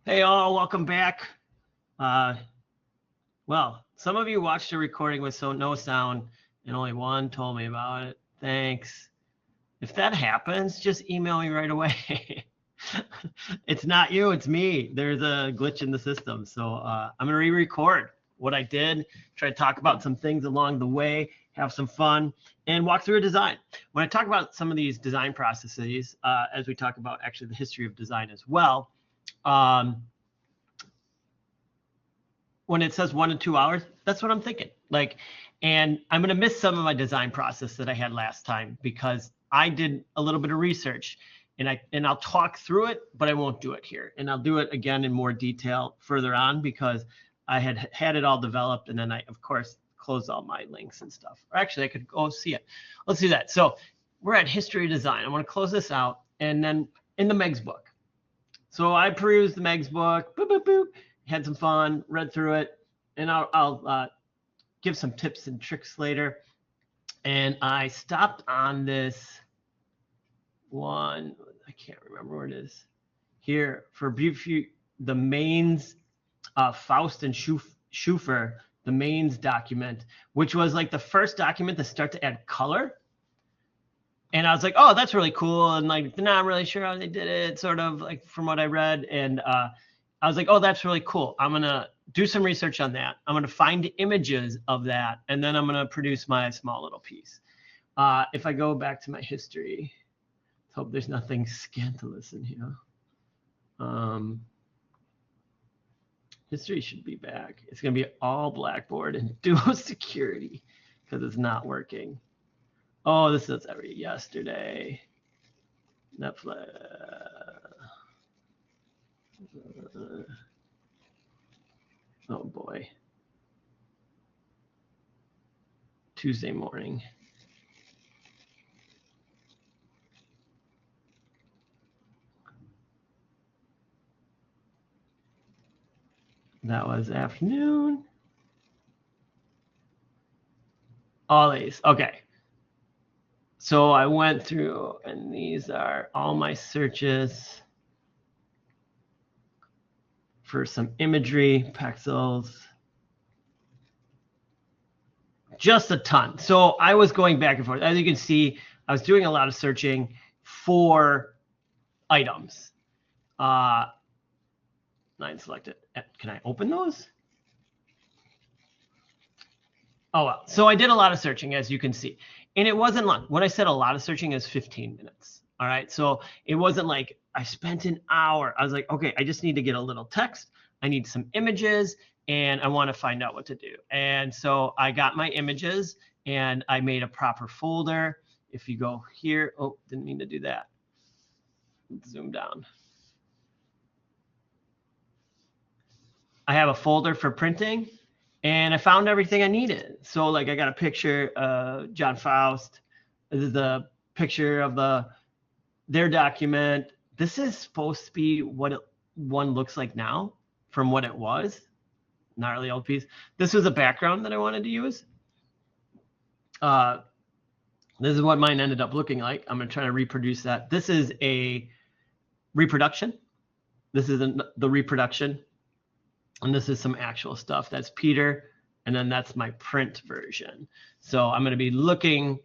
Hey all, welcome back. Uh, well, some of you watched a recording with no sound and only one told me about it. Thanks. If that happens, just email me right away. It's not you, it's me. There's a glitch in the system. So I'm going to re-record what I did, try to talk about some things along the way, have some fun, and walk through a design. When I talk about some of these design processes, as we talk about actually the history of design as well, when it says 1 to 2 hours, that's what I'm thinking. And I'm going to miss some of my design process that I had last time because I did a little bit of research and I'll talk through it, but I won't do it here. And I'll do it again in more detail further on because I had it all developed. And then I, of course, closed all my links and stuff. Or actually, I could go see it. Let's do that. So we're at History of Design. I want to close this out. And then in the Meg's book. So I perused the Meg's book. Boop, boop, boop. Had some fun, read through it, and I'll give some tips and tricks later. And I stopped on this one. I can't remember where it is. Here for the Mains, Faust and Schufer, the Mains document, which was like the first document to start to add color. And I was like, oh, that's really cool. And like, not really sure how they did it, sort of like from what I read. And I was like, oh, that's really cool. I'm going to do some research on that. I'm going to find images of that, and then I'm going to produce my small little piece. If I go back to my history, let's hope there's nothing scandalous in here. History should be back. It's going to be all Blackboard and duo security because it's not working. Oh, this is every yesterday. Netflix. Oh boy. Tuesday morning. That was afternoon. All these. Okay. So I went through, and these are all my searches for some imagery, pixels, just a ton. So I was going back and forth. As you can see, I was doing a lot of searching for items. 9 selected. Can I open those? Oh, well. So I did a lot of searching, as you can see. And it wasn't long. When I said a lot of searching, is 15 minutes. All right. So it wasn't like I spent an hour. I was like, okay, I just need to get a little text. I need some images, and I want to find out what to do. And so I got my images, and I made a proper folder. If you go here, oh, didn't mean to do that. Let's zoom down. I have a folder for printing, and I found everything I needed. So like I got a picture of John Faust. This is the picture of their document. This is supposed to be what one looks like now from what it was. Not really old piece. This was a background that I wanted to use. This is what mine ended up looking like. I'm going to try to reproduce that. This is a reproduction. This is the reproduction. And this is some actual stuff. That's Peter. And then that's my print version. So I'm going to be looking.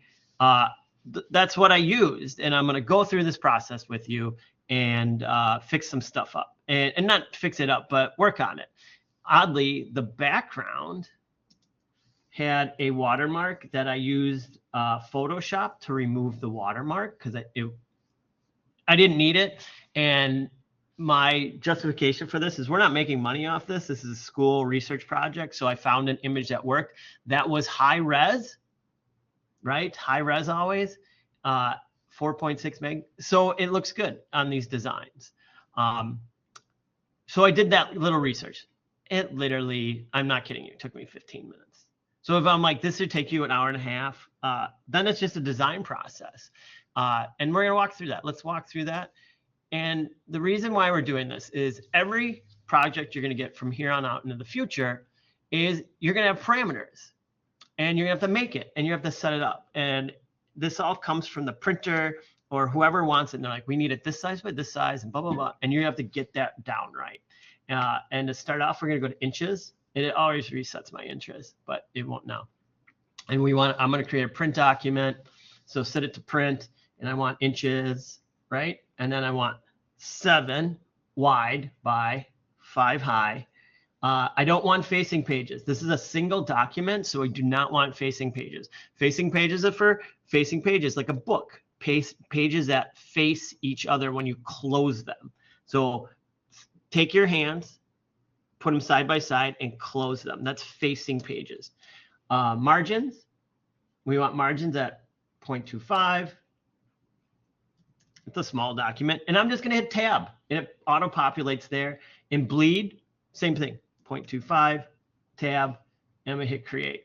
That's what I used. And I'm going to go through this process with you and fix some stuff up. And not fix it up, but work on it. Oddly, the background had a watermark that I used Photoshop to remove the watermark because I didn't need it. And my justification for this is we're not making money off this. This is a school research project. So I found an image that worked. That was high res, right? High res always, 4.6 meg. So it looks good on these designs. So I did that little research. It literally, I'm not kidding you, it took me 15 minutes. So if I'm like, this would take you an hour and a half, then it's just a design process. And we're gonna walk through that. Let's walk through that. And the reason why we're doing this is every project you're going to get from here on out into the future is you're going to have parameters and you're going to have to make it and you have to set it up. And this all comes from the printer or whoever wants it, and they're like, we need it this size by this size, and blah, blah, blah. And you have to get that down right. And to start off, we're going to go to inches. And it always resets my inches, but it won't now. And I'm going to create a print document. So set it to print, and I want inches, right? And then I want 7 wide by 5 high. I don't want facing pages. This is a single document, so I do not want facing pages. Facing pages are for facing pages, like a book. Pages that face each other when you close them. So take your hands, put them side by side, and close them. That's facing pages. Margins, we want margins at 0.25. It's a small document. And I'm just going to hit tab, and it auto-populates there. And bleed, same thing, 0.25, tab, and I'm going to hit create.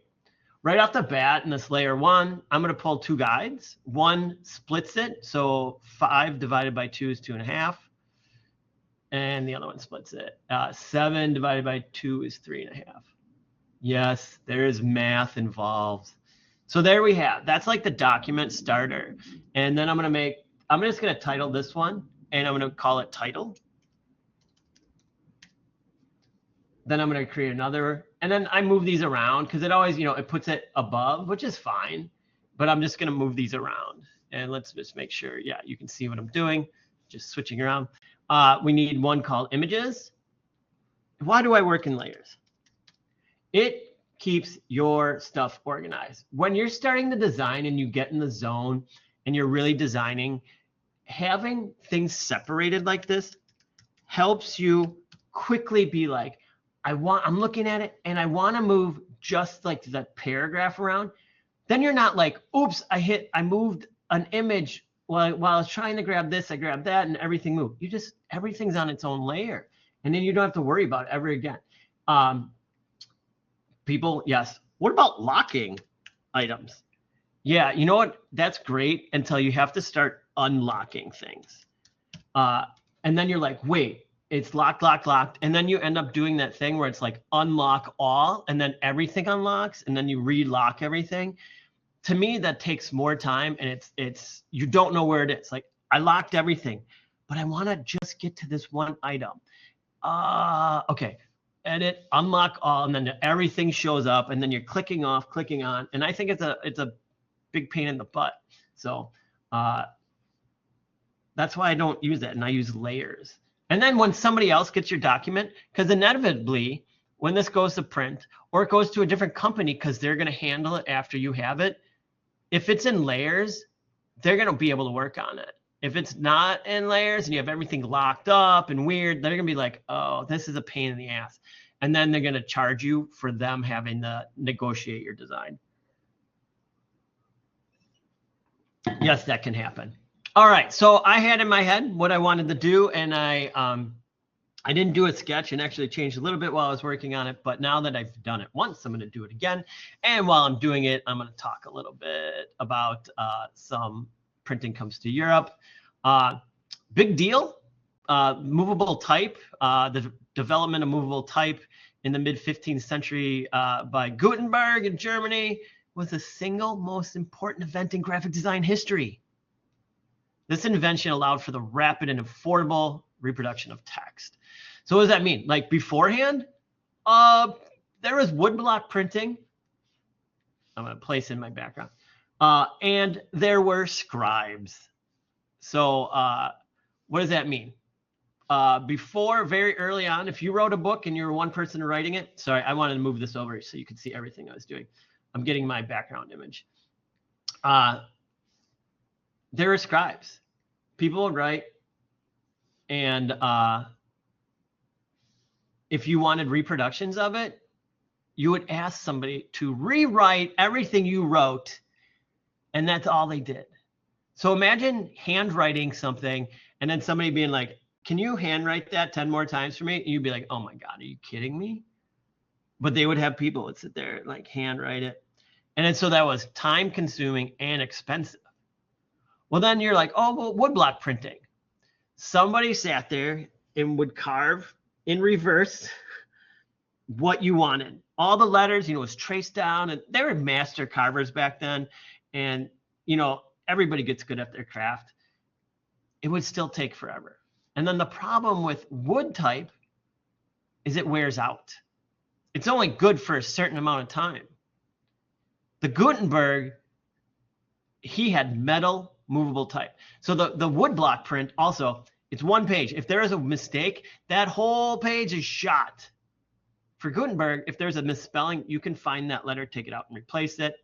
Right off the bat in this layer 1, I'm going to pull 2 guides. One splits it, so 5 divided by 2 is 2.5. And the other one splits it. 7 divided by 2 is 3.5. Yes, there is math involved. So there we have. That's like the document starter. And then I'm just going to title this one, and I'm going to call it title. Then I'm going to create another, and then I move these around because it always, it puts it above, which is fine. But I'm just going to move these around. And let's just make sure, yeah, you can see what I'm doing. Just switching around. We need one called images. Why do I work in layers? It keeps your stuff organized. When you're starting the design and you get in the zone and you're really designing, having things separated like this helps you quickly be like, I'm looking at it and I want to move just like that paragraph around. Then you're not like, oops, I moved an image while I was trying to grab this, I grabbed that, and everything moved. Everything's on its own layer, and then you don't have to worry about it ever again. People, yes. What about locking items? Yeah, you know what? That's great until you have to start unlocking things. And then you're like, wait, it's locked, and then you end up doing that thing where it's like unlock all, and then everything unlocks, and then you relock everything. To me, that takes more time, and it's you don't know where it is. Like, I locked everything, but I want to just get to this one item. Okay, edit, unlock all, and then everything shows up, and then you're clicking off, clicking on, and I think it's a big pain in the butt. So that's why I don't use that, and I use layers. And then when somebody else gets your document, because inevitably, when this goes to print, or it goes to a different company because they're going to handle it after you have it, if it's in layers, they're going to be able to work on it. If it's not in layers and you have everything locked up and weird, they're going to be like, oh, this is a pain in the ass. And then they're going to charge you for them having to negotiate your design. Yes, that can happen. All right, so I had in my head what I wanted to do, and I didn't do a sketch, and actually changed a little bit while I was working on it. But now that I've done it once, I'm going to do it again. And while I'm doing it, I'm going to talk a little bit about some printing comes to Europe. Big deal. Movable type. The development of movable type in the mid-15th century by Gutenberg in Germany was the single most important event in graphic design history. This invention allowed for the rapid and affordable reproduction of text. So what does that mean? Like beforehand, there was woodblock printing. I'm going to place in my background. And there were scribes. So what does that mean? Before, very early on, if you wrote a book and you were one person writing it, sorry, I wanted to move this over so you could see everything I was doing. I'm getting my background image. There were scribes. People would write, and if you wanted reproductions of it, you would ask somebody to rewrite everything you wrote, and that's all they did. So imagine handwriting something and then somebody being like, can you handwrite that 10 more times for me? And you'd be like, oh my God, are you kidding me? But they would have people that sit there like handwrite it. And then so that was time consuming and expensive. Well, then you're like, oh, well, woodblock printing. Somebody sat there and would carve in reverse what you wanted. All the letters, was traced down, and they were master carvers back then. And, everybody gets good at their craft. it would still take forever. And then the problem with wood type is it wears out. It's only good for a certain amount of time. The Gutenberg, he had metal movable type. So the wood block print also, it's one page. If there is a mistake, that whole page is shot. For Gutenberg, if there's a misspelling, you can find that letter, take it out and replace it.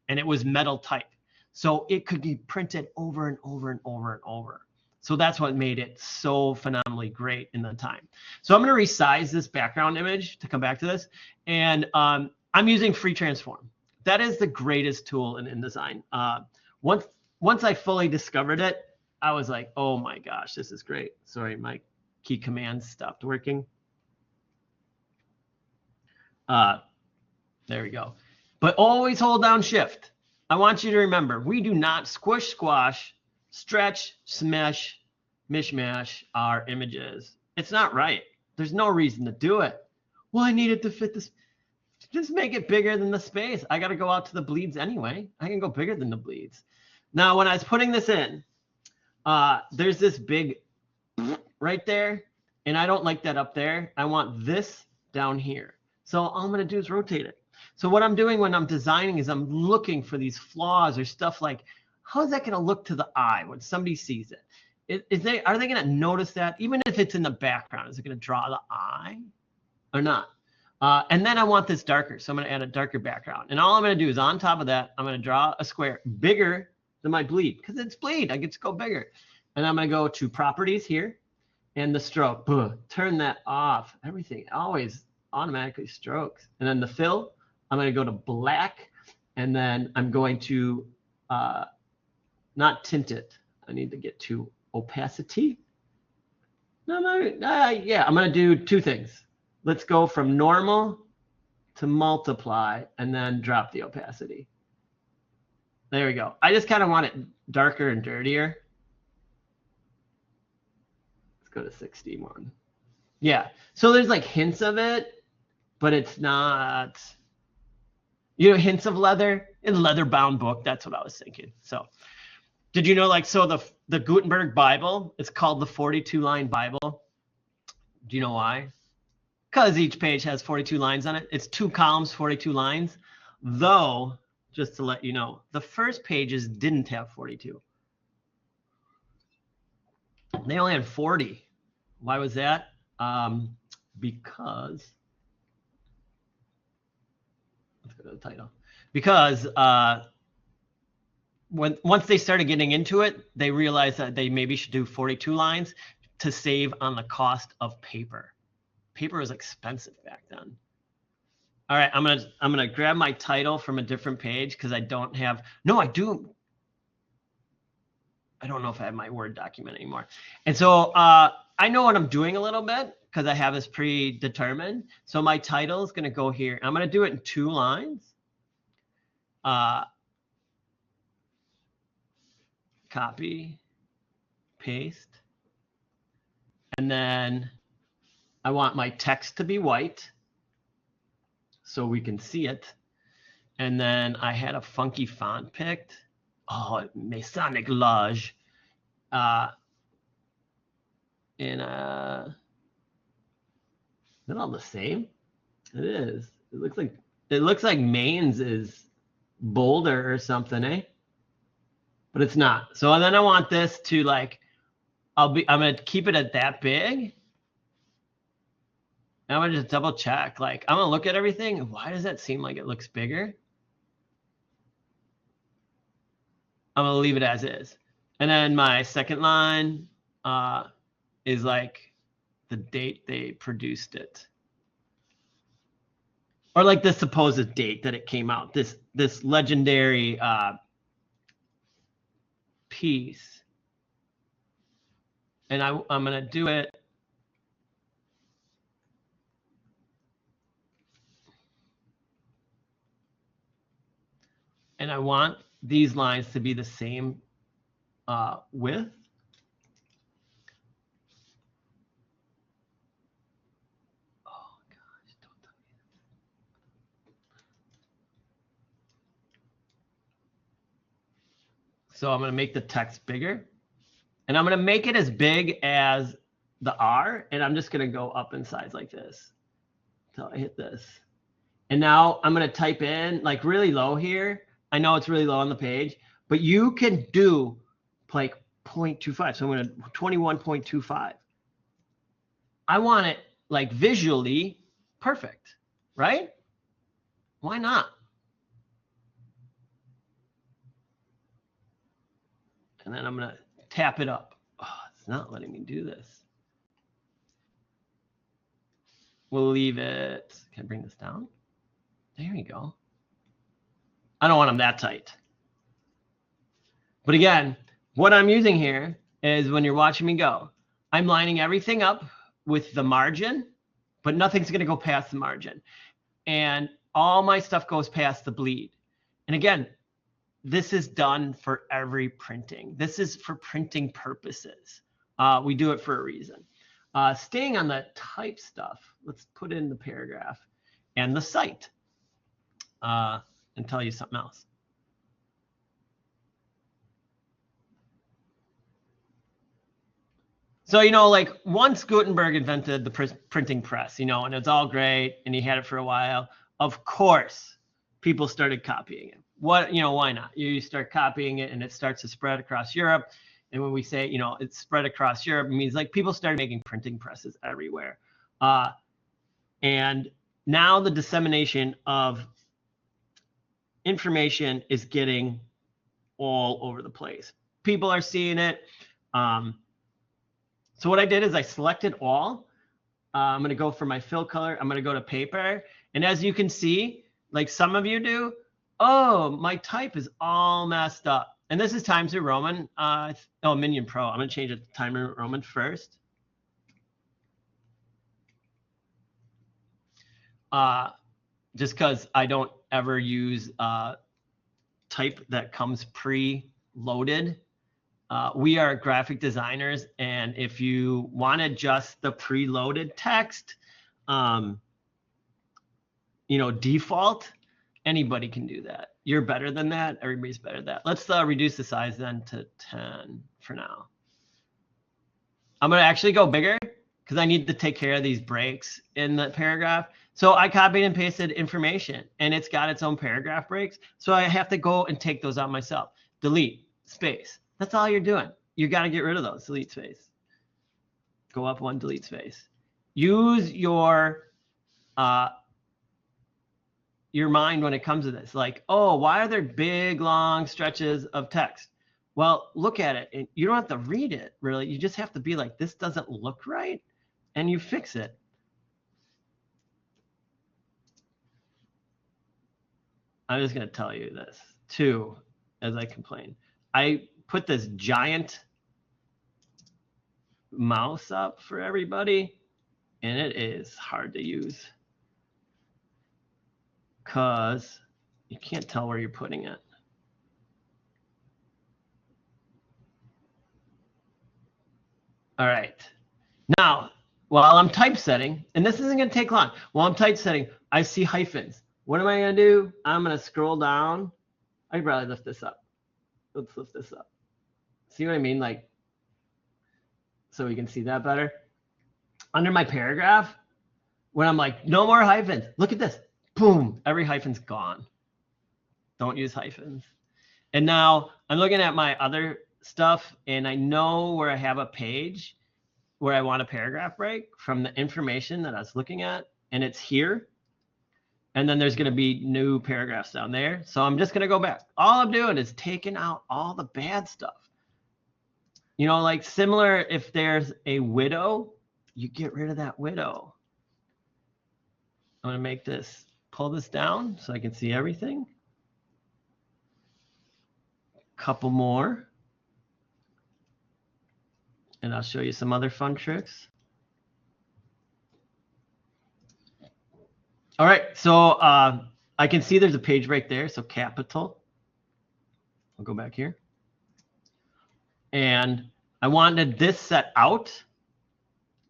And it was metal type. So it could be printed over and over and over and over. So that's what made it so phenomenally great in the time. So I'm going to resize this background image to come back to this. And I'm using Free Transform. That is the greatest tool in InDesign. Once I fully discovered it, I was like, oh my gosh, this is great. Sorry, my key commands stopped working. There we go. But always hold down Shift. I want you to remember, we do not squish, squash, stretch, smash, mishmash our images. It's not right. There's no reason to do it. Well, I need it to fit this. Just make it bigger than the space. I got to go out to the bleeds anyway. I can go bigger than the bleeds. Now, when I was putting this in, there's this big right there, and I don't like that up there. I want this down here. So all I'm going to do is rotate it. So what I'm doing when I'm designing is I'm looking for these flaws or stuff like, how is that going to look to the eye when somebody sees it? Are they going to notice that? Even if it's in the background, is it going to draw the eye or not? And then I want this darker. So I'm going to add a darker background. And all I'm going to do is on top of that, I'm going to draw a square bigger than my bleed because it's bleed. I get to go bigger. And I'm going to go to properties here and the stroke. Turn that off. Everything always automatically strokes. And then the fill, I'm going to go to black. And then I'm going to not tint it. I need to get to opacity. Yeah, I'm going to do two things. Let's go from normal to multiply and then drop the opacity. There we go. I just kind of want it darker and dirtier. Let's go to 61. Yeah, so there's like hints of it, but it's not, you know, hints of leather in leather-bound book. That's what I was thinking. So did you know, like, so the Gutenberg Bible, it's called the 42-line Bible. Do you know why? Because each page has 42 lines on it. It's 2 columns, 42 lines. Though, just to let you know, the first pages didn't have 42. They only had 40. Why was that? Because, let's go to the title. Because once they started getting into it, they realized that they maybe should do 42 lines to save on the cost of paper. Paper was expensive back then. All right, I'm gonna grab my title from a different page because I don't have. No, I do. I don't know if I have my Word document anymore. And so I know what I'm doing a little bit because I have this predetermined. So my title is gonna go here. I'm gonna do it in 2 lines. Copy, paste, and then I want my text to be white so we can see it. And then I had a funky font picked. Oh, Masonic Lodge. Is it all the same? It is. It looks like Maine's is bolder or something, eh? But it's not. So then I want this to like, I'm gonna keep it at that big. I'm gonna just double check. Like, I'm gonna look at everything. Why does that seem like it looks bigger? I'm gonna leave it as is. And then my second line is like the date they produced it. Or like the supposed date that it came out. This legendary piece. And I'm gonna do it. And I want these lines to be the same width. Oh gosh, don't tell me that. So I'm going to make the text bigger. And I'm going to make it as big as the R, and I'm just going to go up in size like this until I hit this. And now I'm going to type in like really low here. I know it's really low on the page, but you can do like 0.25. So I'm going to 21.25. I want it like visually perfect, right? Why not? And then I'm going to tap it up. Oh, it's not letting me do this. We'll leave it. Can I bring this down? There we go. I don't want them that tight. But again, what I'm using here is when you're watching me go, I'm lining everything up with the margin, but nothing's going to go past the margin. And all my stuff goes past the bleed. And again, this is done for every printing. This is for printing purposes. We do it for a reason. Staying on the type stuff, let's put in the paragraph and the site and tell you something else. So, you know, like once Gutenberg invented the printing press, you know, and it's all great and he had it for a while, of course, people started copying it. What, you know, why not? You start copying it and it starts to spread across Europe. And when we say, you know, it's spread across Europe, it means like people started making printing presses everywhere. And now the dissemination of information is getting all over the place. People are seeing it. So what I did is I selected all. I'm going to go for my fill color. I'm going to go to paper. And as you can see, like some of you do, oh, my type is all messed up. And this is Times New Roman. Minion Pro. I'm going to change it to Times New Roman first. Just because I don't ever use type that comes pre-loaded. We are graphic designers, and if you wanted just the preloaded text, you know, default, anybody can do that. You're better than that. Everybody's better than that. Let's reduce the size then to 10 for now. I'm going to actually go bigger because I need to take care of these breaks in the paragraph. So I copied and pasted information, and it's got its own paragraph breaks. So I have to go and take those out myself. Delete, space. That's all you're doing. You got to get rid of those. Delete space. Go up one, delete space. Use your mind when it comes to this. Like, oh, why are there big, long stretches of text? Well, look at it. And you don't have to read it, really. You just have to be like, this doesn't look right, and you fix it. I'm just going to tell you this, too, as I complain. I put this giant mouse up for everybody, and it is hard to use because you can't tell where you're putting it. All right. Now, while I'm typesetting, and this isn't going to take long, while I'm typesetting, I see hyphens. What am I going to do? I'm going to scroll down. I'd probably lift this up. Let's lift this up. See what I mean? Like, so we can see that better. Under my paragraph, when I'm like, no more hyphens, look at this. Boom, every hyphen's gone. Don't use hyphens. And now I'm looking at my other stuff, and I know where I have a page where I want a paragraph break from the information that I was looking at, and it's here. And then there's going to be new paragraphs down there. So I'm just going to go back. All I'm doing is taking out all the bad stuff. You know, like similar, if there's a widow, you get rid of that widow. I'm going to make this, pull this down so I can see everything. Couple more. And I'll show you some other fun tricks. All right, so I can see there's a page right there, so capital. I'll go back here. And I wanted this set out,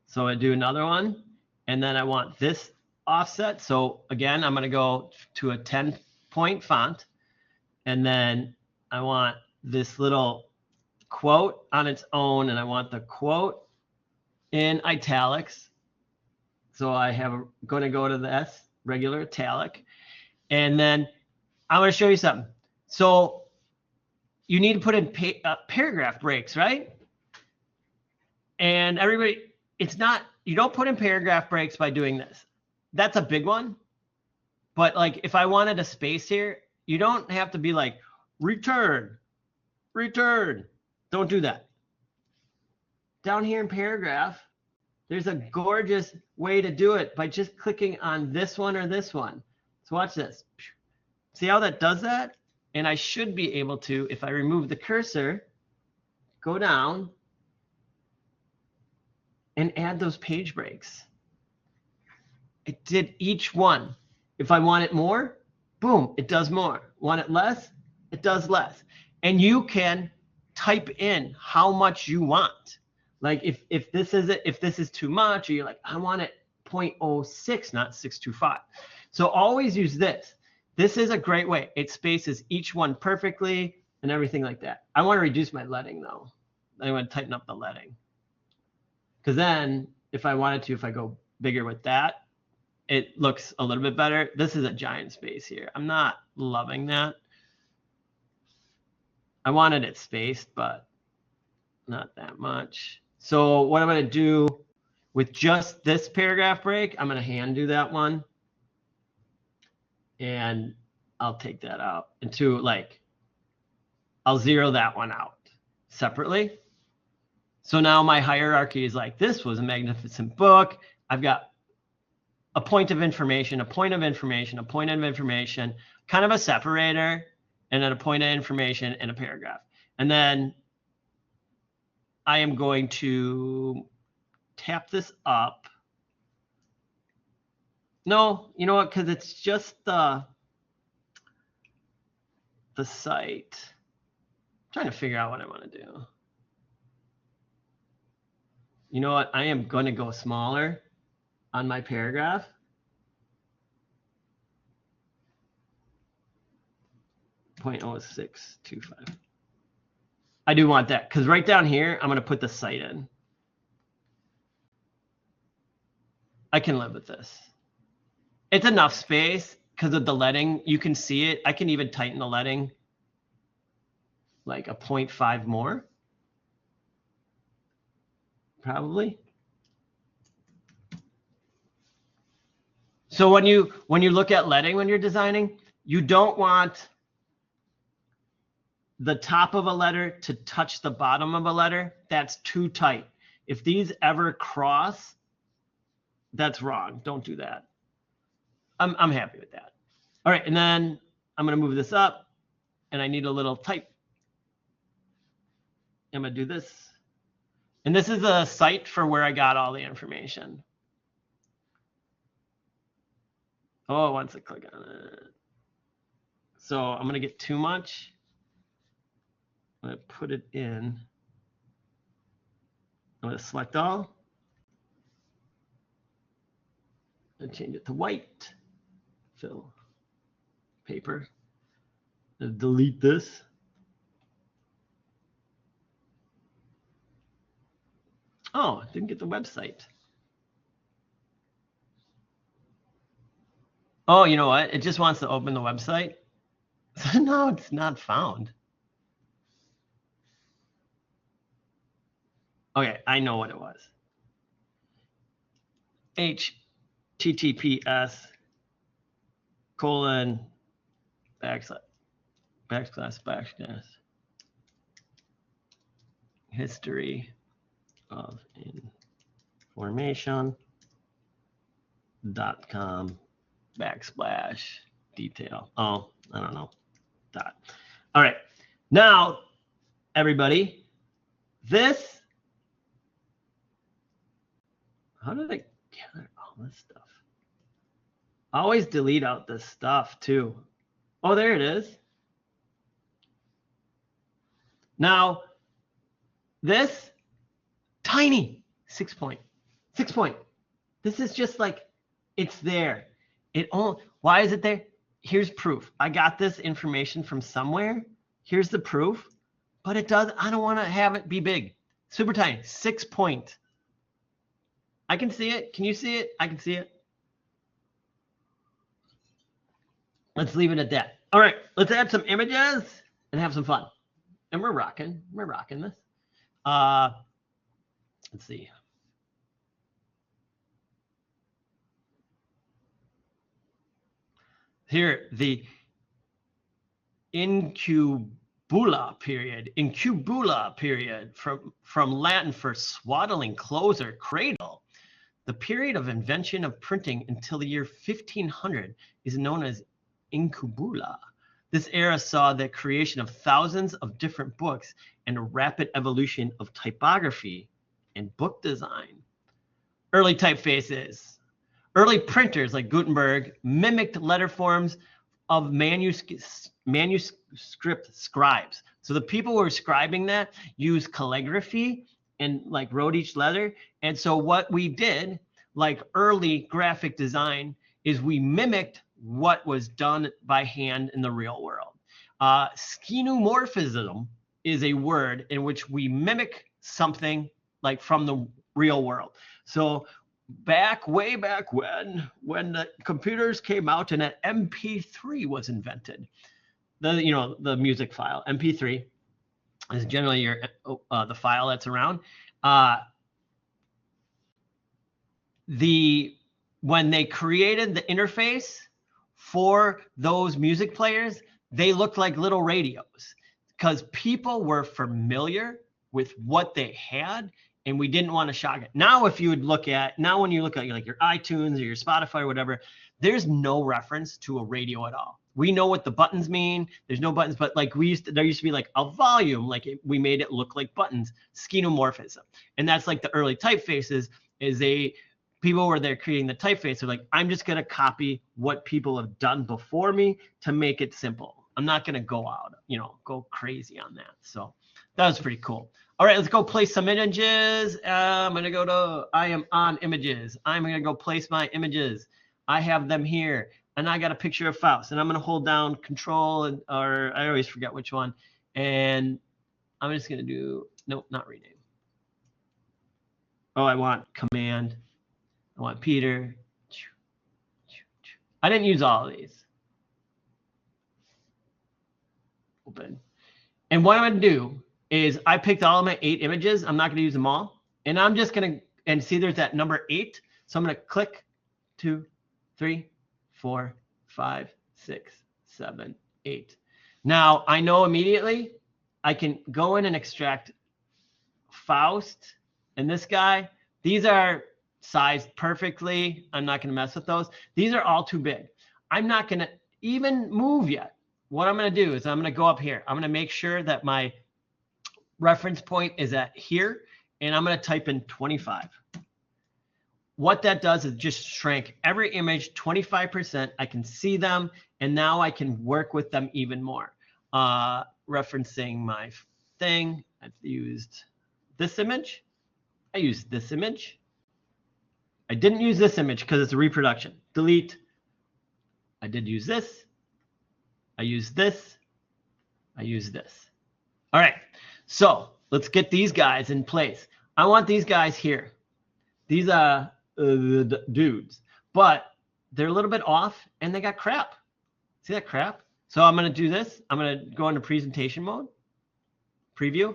so I do another one. And then I want this offset. So again, I'm going to go to a 10-point font. And then I want this little quote on its own, and I want the quote in italics. So I have going to go to this regular italic, and then I'm going to show you something. So you need to put in paragraph breaks, right? And everybody, it's not, you don't put in paragraph breaks by doing this. That's a big one. But like if I wanted a space here, you don't have to be like, return. Don't do that. Down here in paragraph, there's a gorgeous way to do it by just clicking on this one or this one. So watch this. See how that does that? And I should be able to, if I remove the cursor, go down and add those page breaks. It did each one. If I want it more, boom, it does more. Want it less? It does less. And you can type in how much you want. Like if this is too much, or you're like, I want it 0.06, not 625. So always use this. This is a great way. It spaces each one perfectly and everything like that. I want to reduce my leading though. I want to tighten up the leading. Because then if I wanted to, if I go bigger with that, it looks a little bit better. This is a giant space here. I'm not loving that. I wanted it spaced, but not that much. So what I'm going to do with just this paragraph break, I'm going to hand do that one. And I'll take that out into like, I'll zero that one out separately. So now my hierarchy is like, this was a magnificent book. I've got a point of information, a point of information, a point of information, kind of a separator, and then a point of information and a paragraph. And then I am going to tap this up. No, you know what? Because it's just the site. I'm trying to figure out what I want to do. You know what? I am going to go smaller on my paragraph. .0625. I do want that because right down here, I'm going to put the site in. I can live with this. It's enough space because of the leading. You can see it. I can even tighten the leading like a 0.5 more. Probably. So when you look at leading when you're designing, you don't want the top of a letter to touch the bottom of a letter. That's too tight. If these ever cross, that's wrong. Don't do that. I'm happy with that. All right, and then I'm going to move this up, and I need a little type. I'm going to do this. And this is a site for where I got all the information. Oh, once I click on it. So I'm going to get too much. I'm going to put it in. I'm going to select all. And change it to white. Fill. Paper. Delete this. Oh, I didn't get the website. Oh, you know what? It just wants to open the website. So no, it's not found. Okay, I know what it was. https:// history of information.com / detail. Oh, I don't know. Dot. All right. Now, everybody, this, how did I gather all this stuff? I always delete out this stuff too. Oh, there it is. Now, this tiny 6 point. This is just like, it's there. Why is it there? Here's proof. I got this information from somewhere. Here's the proof. but it does. I don't want to have it be big. Super tiny, 6 point. I can see it. Can you see it? I can see it. Let's leave it at that. All right, let's add some images and have some fun. And we're rocking this. Let's see. Here, the incubula period, from Latin for swaddling clothes or cradle. The period of invention of printing until the year 1500 is known as incubula. This era saw the creation of thousands of different books and a rapid evolution of typography and book design. Early typefaces. Early printers like Gutenberg mimicked letter forms of manuscript scribes. So the people who were scribing that used calligraphy and like wrote each letter. And so what we did, like early graphic design, is we mimicked what was done by hand in the real world. Skenomorphism is a word in which we mimic something like from the real world. So way back when the computers came out and an MP3 was invented, the music file, MP3 is generally the file that's around. When they created the interface for those music players, they looked like little radios because people were familiar with what they had, and we didn't want to shock it. Now, when you look at like your iTunes or your Spotify or whatever, there's no reference to a radio at all. We know what the buttons mean. There's no buttons, but like there used to be like a volume, we made it look like buttons, skenomorphism. And that's like the early typefaces people were there creating the typeface. They're like, I'm just going to copy what people have done before me to make it simple. I'm not going to go crazy on that. So that was pretty cool. All right, let's go place some images. I'm going to go to, I am on images. I'm going to go place my images. I have them here. And I got a picture of Faust. And I'm going to hold down Control, or I always forget which one. And I'm just going to do, nope, not rename. Oh, I want Command. I want Peter. I didn't use all of these. Open. And what I'm going to do is I picked all of my 8 images. I'm not going to use them all. And I'm just going to, and see there's that number 8. So I'm going to click 2, 3, 4, 5, 6, 7, 8. Now I know immediately I can go in and extract Faust and this guy. These are sized perfectly. I'm not going to mess with those. These are all too big. I'm not going to even move yet. What I'm going to do is I'm going to go up here. I'm going to make sure that my reference point is at here, and I'm going to type in 25. What that does is just shrank every image 25%. I can see them, and now I can work with them even more. Referencing my thing, I've used this image. I used this image. I didn't use this image because it's a reproduction. Delete. I did use this. I used this. I used this. All right. So let's get these guys in place. I want these guys here. These are dudes, but they're a little bit off and they got crap. See that crap? So I'm going to do this. I'm going to go into presentation mode, preview,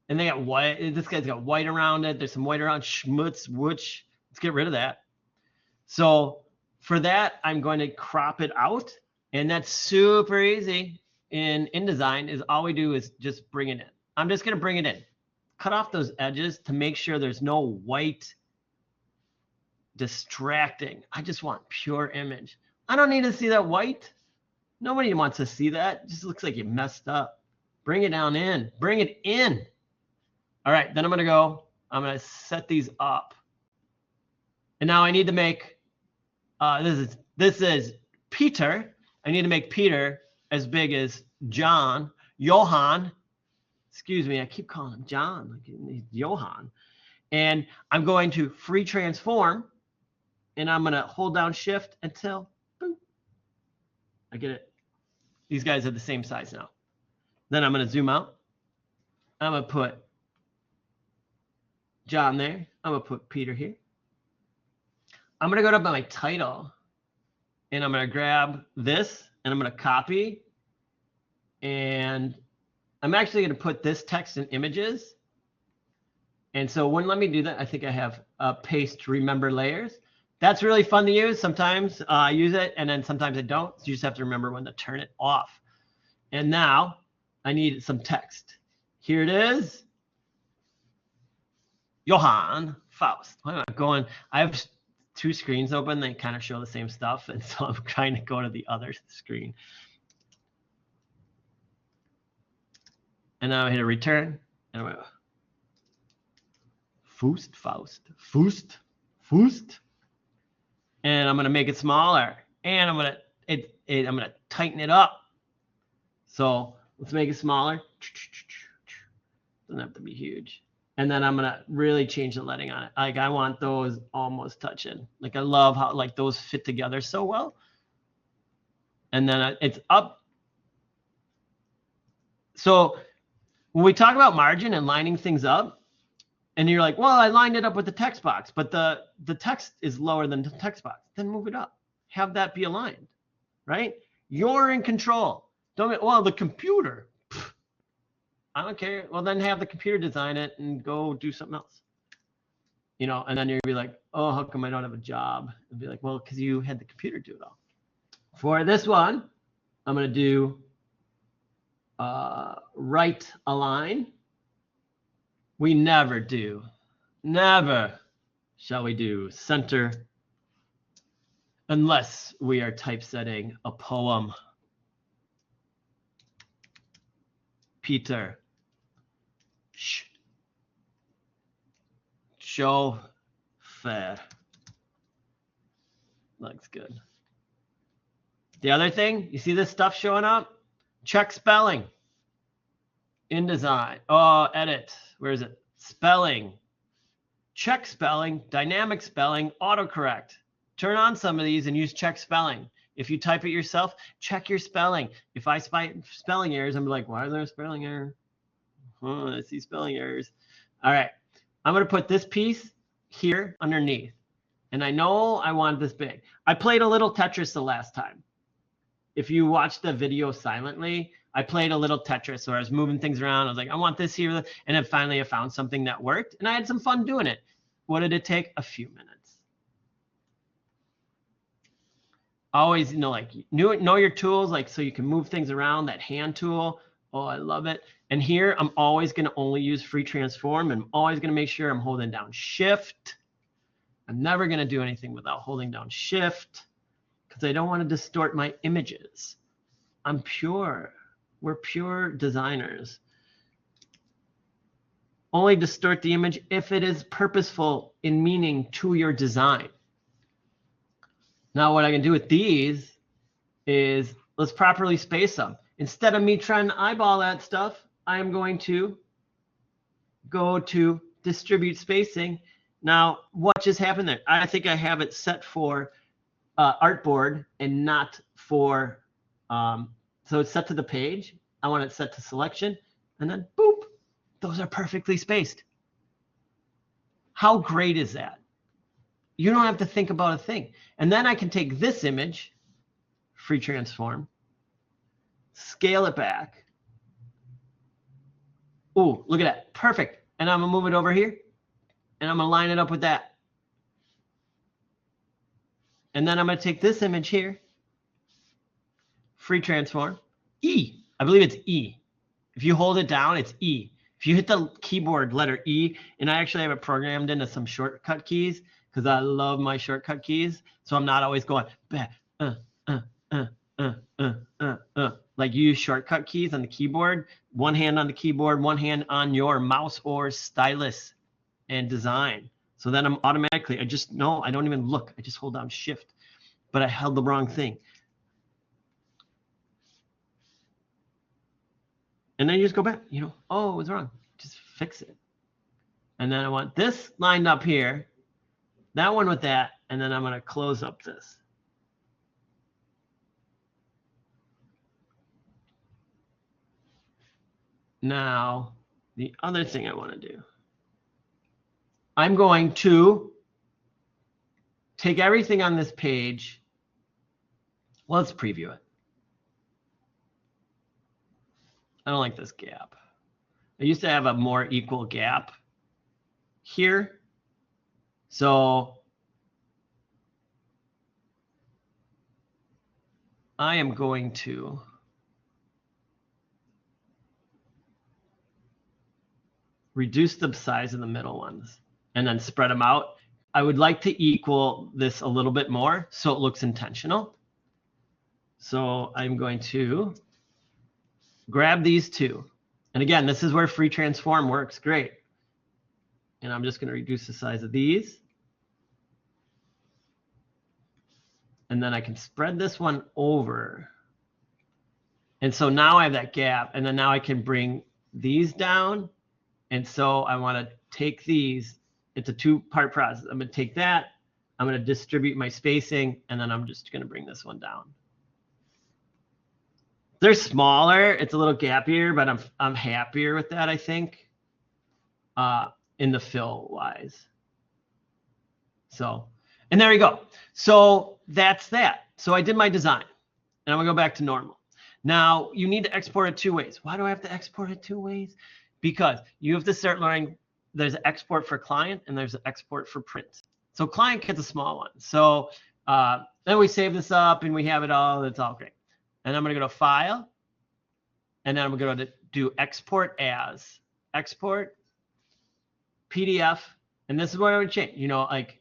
and they got white. This guy's got white around it. There's some white around schmutz, which let's get rid of that. So for that, I'm going to crop it out, and that's super easy in InDesign. Is all we do is just bring it in. I'm just going to bring it in, cut off those edges to make sure there's no white distracting. I just want pure image. I don't need to see that white. Nobody wants to see that. It just looks like you messed up. Bring it down in. Bring it in. All right, then I'm going to set these up. And now I need to make, this is Peter. I need to make Peter as big as Johann. Excuse me, I keep calling him John. He's Johann. And I'm going to free transform, and I'm going to hold down shift until, boom, I get it. These guys are the same size now. Then I'm going to zoom out. I'm going to put John there. I'm going to put Peter here. I'm going to go to my title, and I'm going to grab this, and I'm going to copy. And I'm actually going to put this text in images. And so it wouldn't let me do that. I think I have paste remember layers. That's really fun to use. Sometimes I use it, and then sometimes I don't. So you just have to remember when to turn it off. And now I need some text. Here it is. Johann Faust. I'm going. I have 2 screens open. They kind of show the same stuff. And so I'm trying to go to the other screen. And now I hit a return. And I'm going to Faust. And I'm going to make it smaller. And I'm going to tighten it up. So let's make it smaller. Doesn't have to be huge. And then I'm going to really change the lighting on it. Like I want those almost touching. Like I love how like those fit together so well. And then it's up. So when we talk about margin and lining things up, and you're like, well, I lined it up with the text box, but the text is lower than the text box. Then move it up. Have that be aligned, right? You're in control. Don't, well, the computer. I don't care. Well, then have the computer design it and go do something else. You know, and then you'll be like, oh, how come I don't have a job? And be like, well, because you had the computer do it all. For this one, I'm going to do right align. We never shall we do center unless we are typesetting a poem. Peter. Show fair. Looks good. The other thing, you see this stuff showing up? Check spelling. InDesign. Oh, edit. Where is it? Spelling. Check spelling, dynamic spelling, autocorrect. Turn on some of these and use check spelling. If you type it yourself, check your spelling. If I find spelling errors, I'm like, why is there a spelling error? Oh, I see spelling errors. All right. I'm going to put this piece here underneath. And I know I want this big. I played a little Tetris the last time. If you watch the video silently, I played a little Tetris where I was moving things around. I was like, I want this here. And then finally I found something that worked. And I had some fun doing it. What did it take? A few minutes. Always, you know, like know your tools, like so you can move things around. That hand tool. Oh, I love it. And here I'm always going to only use free transform. And I'm always going to make sure I'm holding down shift. I'm never going to do anything without holding down shift because I don't want to distort my images. I'm pure. We're pure designers. Only distort the image if it is purposeful in meaning to your design. Now what I can do with these is let's properly space them. Instead of me trying to eyeball that stuff, I am going to go to distribute spacing. Now, what just happened there? I think I have it set for artboard and not for, so it's set to the page. I want it set to selection, and then boop, those are perfectly spaced. How great is that? You don't have to think about a thing. And then I can take this image, free transform, scale it back. Oh, look at that, perfect. And I'm gonna move it over here, and I'm gonna line it up with that. And then I'm gonna take this image here, free transform, E. I believe it's E. If you hold it down, it's E. If you hit the keyboard letter E, and I actually have it programmed into some shortcut keys because I love my shortcut keys, so I'm not always going like you use shortcut keys on the keyboard, one hand on the keyboard, one hand on your mouse or stylus and design. So then I'm automatically, I don't even look. I just hold down shift, but I held the wrong thing. And then you just go back, you know, oh, it was wrong. Just fix it. And then I want this lined up here, that one with that, and then I'm going to close up this. Now, the other thing I want to do, I'm going to take everything on this page. Well, let's preview it. I don't like this gap. I used to have a more equal gap here. So I am going to reduce the size of the middle ones and then spread them out. I would like to equal this a little bit more so it looks intentional. So I'm going to grab these two. And again, this is where free transform works great. And I'm just going to reduce the size of these. And then I can spread this one over. And so now I have that gap. And then now I can bring these down. And so I want to take these. It's a two-part process. I'm going to take that. I'm going to distribute my spacing. And then I'm just going to bring this one down. They're smaller. It's a little gappier, but I'm happier with that, I think, in the fill wise. So, and there you go. So that's that. So I did my design, and I'm gonna go back to normal. Now you need to export it two ways. Why do I have to export it two ways? Because you have to start learning. There's an export for client and there's an export for print. So client gets a small one. So then we save this up and we have it all. It's all great. And I'm going to go to File, and then I'm going to do Export As, Export, PDF, and this is what I would change. You know, like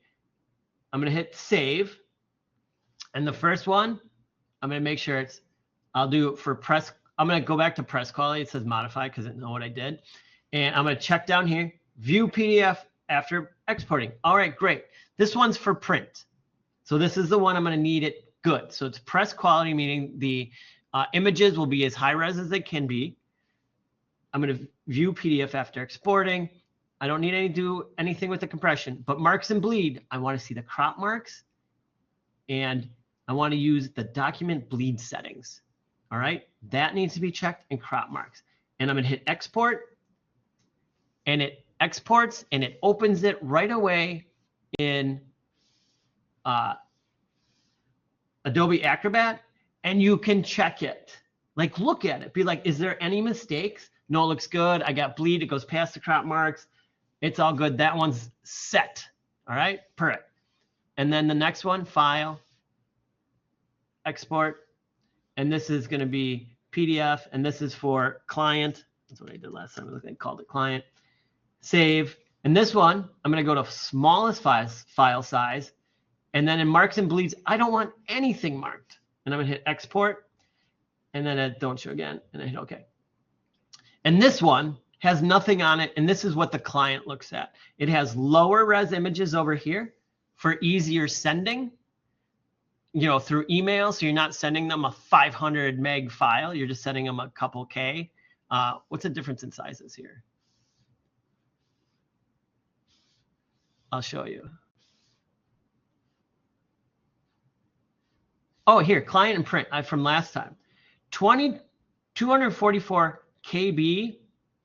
I'm going to hit Save, and the first one, I'm going to make sure it's, I'll do for press, I'm going to go back to press quality. It says Modify because I know what I did. And I'm going to check down here, View PDF after exporting. All right, great. This one's for print. So this is the one I'm going to need it good. So it's press quality, meaning the images will be as high res as they can be. I'm going to view PDF after exporting. I don't need to do anything with the compression, but marks and bleed, I want to see the crop marks, and I want to use the document bleed settings. All right, that needs to be checked, and crop marks. And I'm going to hit export, and it exports and it opens it right away in Adobe Acrobat, and you can check it. Like, look at it. Be like, is there any mistakes? No, it looks good. I got bleed. It goes past the crop marks. It's all good. That one's set. All right, perfect. And then the next one, File, Export, and this is going to be PDF, and this is for client. That's what I did last time. I called it client. Save. And this one, I'm going to go to smallest file size. And then in marks and bleeds, I don't want anything marked. And I'm going to hit export. And then I don't show again. And I hit OK. And this one has nothing on it. And this is what the client looks at. It has lower res images over here for easier sending, you know, through email. So you're not sending them a 500 meg file. You're just sending them a couple K. What's the difference in sizes here? I'll show you. Oh, here, client and print from last time. 244 KB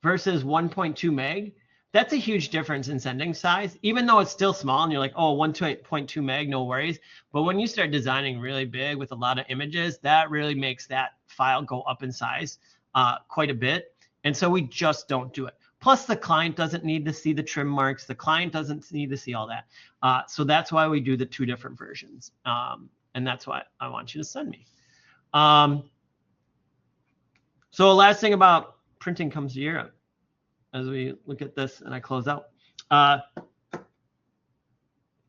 versus 1.2 meg. That's a huge difference in sending size, even though it's still small and you're like, oh, 1.2 meg, no worries. But when you start designing really big with a lot of images, that really makes that file go up in size quite a bit. And so we just don't do it. Plus, the client doesn't need to see the trim marks. The client doesn't need to see all that. So that's why we do the two different versions. And that's what I want you to send me. So the last thing about printing comes to Europe as we look at this and I close out.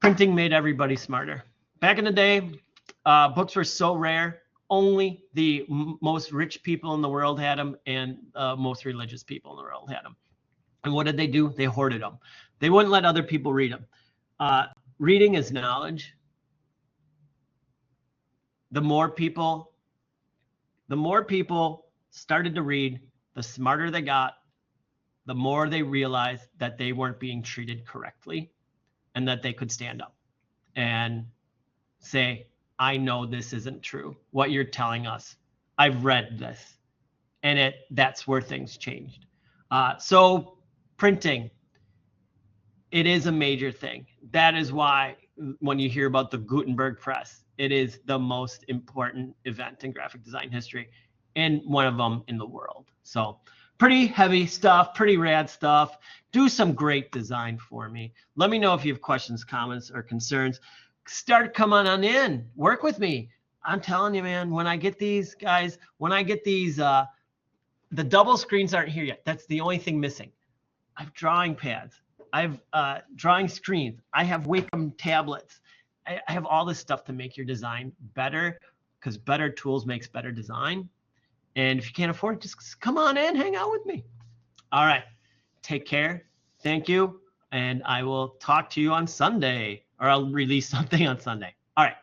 Printing made everybody smarter. Back in the day, books were so rare. Only the most rich people in the world had them, and most religious people in the world had them. And what did they do? They hoarded them. They wouldn't let other people read them. Reading is knowledge. The more people started to read, the smarter they got, the more they realized that they weren't being treated correctly and that they could stand up and say, I know this isn't true. What you're telling us, I've read this. And that's where things changed. So printing, it is a major thing. That is why when you hear about the Gutenberg press, it is the most important event in graphic design history and one of them in the world. So pretty heavy stuff, pretty rad stuff. Do some great design for me. Let me know if you have questions, comments, or concerns. Start coming on in, work with me. I'm telling you, man, when I get these guys, when I get these, the double screens aren't here yet. That's the only thing missing. I have drawing pads. I have drawing screens. I have Wacom tablets. I have all this stuff to make your design better, because better tools makes better design. And if you can't afford it, just come on in, hang out with me. All right. Take care. Thank you. And I will talk to you on Sunday, or I'll release something on Sunday. All right.